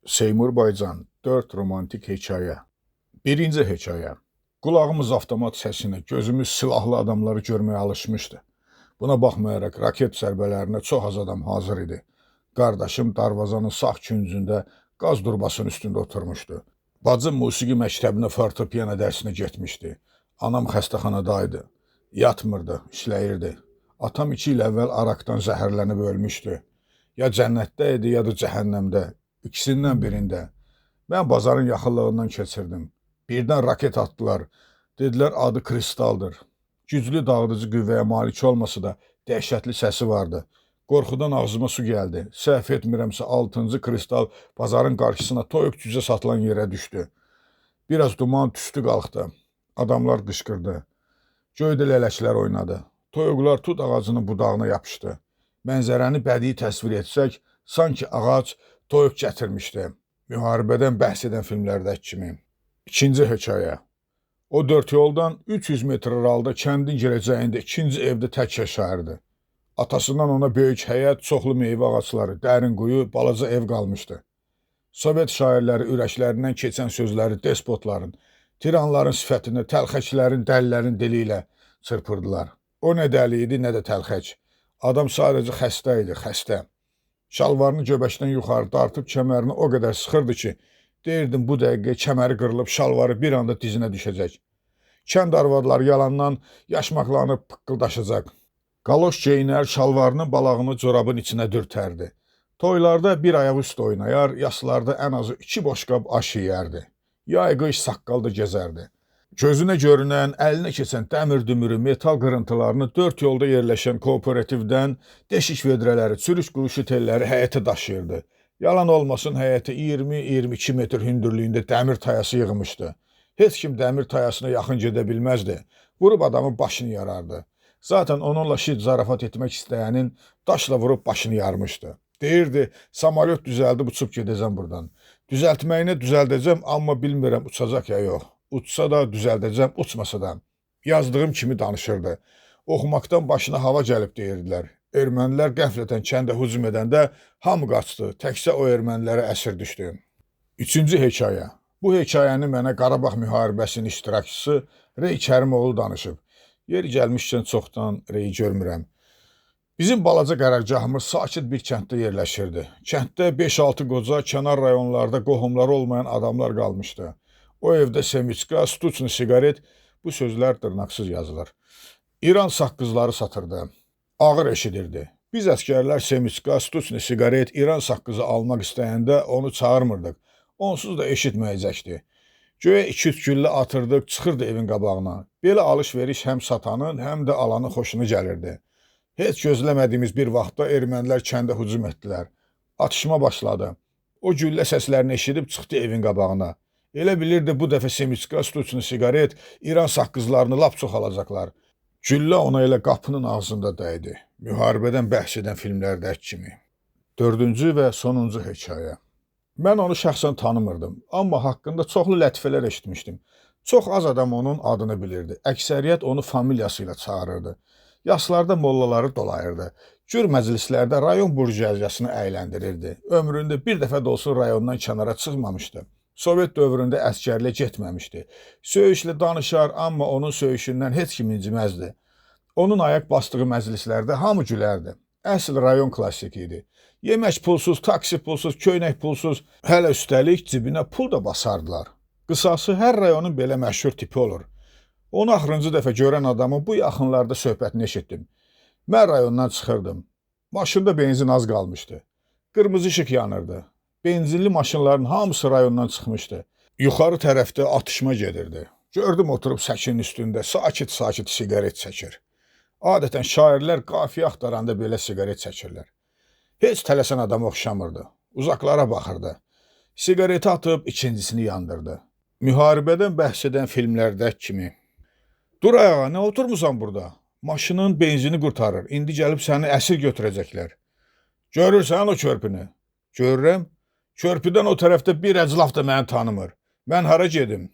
Seymur Baycan, 4 romantik hekayə. Birinci hekayə. Qulağımız avtomat səsinə, gözümüz silahlı adamları görməyə alışmışdı. Buna baxmayaraq raket zərbələrinə çox az adam hazır idi. Qardaşım darvazanın sağ küncündə qaz durbasının üstündə oturmuşdu. Bacım musiqi məktəbinə fortepiano dərsinə getmişdi. Anam xəstəxanadaydı. Yatmırdı, işləyirdi. Atam 2 il əvvəl araqdan zəhərlənib ölmüşdü. Ya cənnətdə idi, ya da cəhənnəmdə. İkisindən birində. Mən bazarın yaxınlığından keçirdim. Birdən raket atdılar. Dedilər adı Kristaldır. Güclü dağıdıcı qüvvəyə malik olmasa da dəhşətli səsi vardı. Qorxudan ağzıma su gəldi. Səhv etmirəmsə 6-cı Kristal bazarın qarşısına toyuq cücə satılan yerə düşdü. Biraz duman tüstü qalxdı. Adamlar qışqırdı. Göydə lələklər oynadı. Toyuqlar tut ağacının budağına yapışdı. Mənzərəni bədii təsvir etsək, sanki ağac toyuq gətirmişdi. Müharibədən bəhs edən filmlərdəki kimi. İkinci hekayə. O 4 yoldan 300 metr aralıda kəndin girəcəyində ikinci evdə tək yaşayırdı. Atasından ona böyük həyət, çoxlu meyvə ağacları, dərin quyu, balaca ev qalmışdı. Sovet şairləri ürəklərindən keçən sözləri despotların, tiranların sifətini təlxəklərin, dəlilərin dili ilə çırpırdılar. O nə dəli idi, nə də təlxək. Adam sadəcə xəstə idi, xəstə. Şalvarını göbəşdən yuxarı dartıb kəmərini o qədər sıxırdı ki, deyirdim bu dəqiqə kəməri qırılıb şalvarı bir anda dizinə düşəcək. Kənd arvadları yalandan yaşmaqlanıb pıqqıldaşacaq. Qaloş geyinər, şalvarının balağını corabın içinə dürtərdi. Toylarda bir ayaq üstə oynayar, yaslarda ən azı 2 boşqab aş yeyərdi. Yay qış saqqalda gəzərdi. Gözünə görünən, əlinə keçən dəmir dümürü, metal qırıntılarını 4 yolda yerləşən kooperativdən deşik vedrələri, çürük quruşu telləri həyətə daşıyırdı. Yalan olmasın, həyətə 20-22 metr hündürlüyündə dəmir tayası yığmışdı. Heç kim dəmir tayasına yaxın gedə bilməzdi. Vurub adamın başını yarardı. Zaten onunla şid zarafat etmək istəyənin daşla vurub başını yarmışdı. Deyirdi, samolyot düzəldib uçub gedəcəm buradan. Düzəltməyini düzəldəcəm, amma bilmirəm uçacaq ya yox. Uçsa da düzəldəcəm, uçmasa da. Yazdığım kimi danışırdı. Oxumaqdan başına hava gəlib deyirdilər. Ermənilər qəflətən kəndə hücum edəndə hamı qaçdı, təkcə o ermənilərə əsir düşdü. Üçüncü hekayə. Bu hekayəni mənə Qarabağ müharibəsinin iştirakçısı Rey Kərimoğlu danışıb. Yeri gəlmişkən çoxdan Reyi görmürəm. Bizim balaca qərargahımız sakit bir kənddə yerləşirdi. Kənddə 5-6 qoca, kənar rayonlarda qohumları olmayan adamlar qalmışdı. O evdə semiçka, stuçni sigaret, bu sözlər dırnaqsız yazılır. İran saqqızları satırdı. Ağır eşidirdi. Biz əskərlər semiçka, stuçni sigaret, İran saqqızı almaq istəyəndə onu çağırmırdıq. Onsuz da eşitməyəcəkdi. Göyə 2-3 güllə atırdıq, çıxırdı evin qabağına. Belə alış-veriş həm satanın, həm də alanın xoşuna gəlirdi. Heç gözləmədiyimiz bir vaxtda ermənilər kəndə hücum etdilər. Atışma başladı. O güllə səslərini eşidib çıxdı evin qabağına. Elə bilirdi bu dəfə semiçka, stuçni sigaret, İran saqqızlarını lap çox alacaqlar. Güllə ona elə qapının ağzında dəydi. Müharibədən bəhs edən filmlərdəki kimi. Dördüncü və sonuncu hekayə. Mən onu şəxsən tanımırdım, amma haqqında çoxlu lətifələr eşitmişdim. Çox az adam onun adını bilirdi. Əksəriyyət onu familiyası ilə çağırırdı. Yaslarda mollaları dolayırdı. Cür məclislərdə rayon burjuaziyasını əyləndirirdi. Ömründə bir dəfə də olsun rayondan kənara çıxmamışdı. Sovet dövründə əskərliyə getməmişdi. Söyüşlə danışar, amma onun söyüşündən heç kim inciməzdi. Onun ayaq basdığı məclislərdə hamı gülərdi. Əsl rayon klassiki idi. Yemək pulsuz, taksi pulsuz, köynək pulsuz, hələ üstəlik cibinə pul da basardılar. Qısası hər rayonun belə məşhur tipi olur. Onu axırıncı dəfə görən adamın bu yaxınlarda söhbətini eşitdim. Mən rayondan çıxırdım. Maşında benzin az qalmışdı. Qırmızı işıq yanırdı. Benzinli maşınların hamısı rayondan çıxmışdı. Yuxarı tərəfdə atışma gedirdi. Gördüm oturub səkinin üstündə sakit-sakit sigaret çəkir. Adətən şairlər qafiyə axtaranda belə sigaret çəkirlər. Heç tələsən adama oxşamırdı. Uzaqlara baxırdı. Sigareti atıb ikincisini yandırdı. Müharibədən bəhs edən filmlərdəki kimi. Dur ayağa, nə oturmusan burada? Maşının benzini qurtarır. İndi gəlib səni əsir götürəcəklər. Görürsən o körpünü? Görürəm. Körpüdən o tərəfdə bir əclaf da məni tanımır. Mən hara gedim?